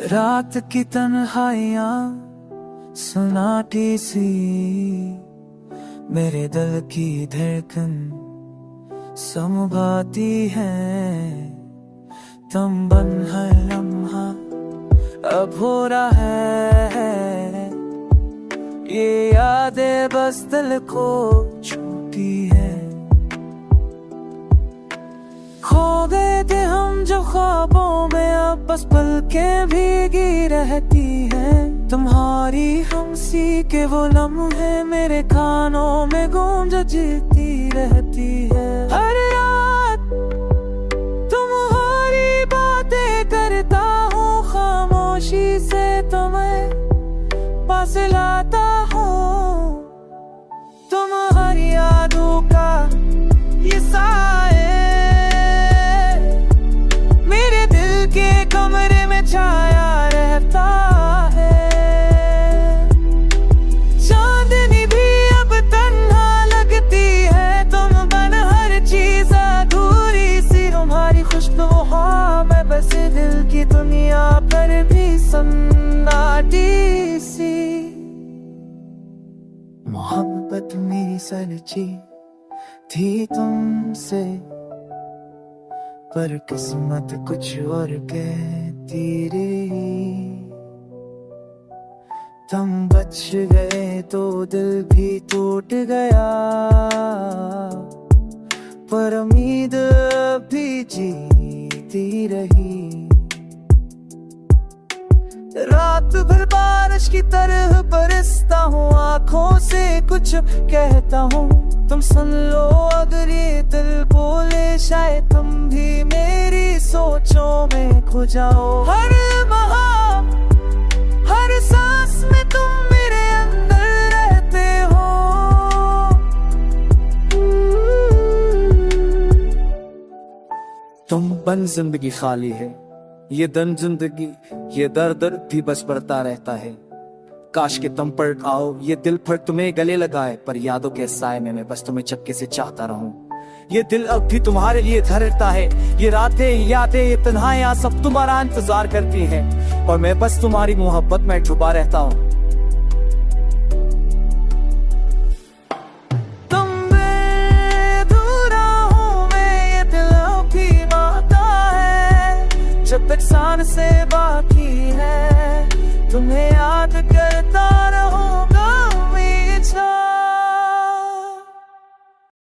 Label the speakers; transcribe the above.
Speaker 1: रात की तन्हाइयाँ सन्नाटी सी, मेरे दिल की धड़कन समझाती है। तुम बन हर लम्हा अब हो रहा है, ये यादें बस दिल को छूती है। खो गए थे हम जो ख्वाबों में, अब बस पलकें भीगी रहती हैं। तुम्हारी हमसी के वो लम्हे मेरे कानों में गूंज जीती रहती है। हर रात तुम्हारी बातें करता हूँ, खामोशी से तुम्हें पास लाता हूँ। तुम्हारी यादों का ये साए मेरे दिल के कमरे में छाया रहता है। चांदनी भी अब तन्हा लगती है, तुम बन हर चीज अधूरी सी। तुम्हारी खुशबू में बस दिल की दुनिया पर भी सन्नाटी सी। मोहब्बत मेरी सच्ची थी तुमसे, पर किस्मत कुछ और कहती रही। तुम बच गए तो दिल भी टूट गया, पर उम्मीद भी जीती रही। रात भर बारिश की तरह बरसता हूँ, आंखों से कुछ कहता हूँ। तुम सुन लो अगर ये दिल बोले, शायद तुम भी मेरी सोचों में खो जाओ। हर लम्हा हर सांस में तुम मेरे अंदर रहते हो। तुम बन जिंदगी खाली है, ये दन जिंदगी ये दर्द भी बस बढ़ता रहता है। काश के तुम पर आओ, ये दिल पर तुम्हें गले लगाए, पर यादों के साए में मैं बस तुम्हें चपके से चाहता रहूं। ये दिल अब भी तुम्हारे लिए धड़कता है, ये रातें यादें ये तन्हाइयां सब तुम्हारा इंतजार करती हैं, और मैं बस तुम्हारी मोहब्बत में डूबा रहता हूँ। तुम बेधुरा हूँ मैं, ये दिल अब भी मांगता है, जब तक सांसें बाकी है तुम्हें याद कर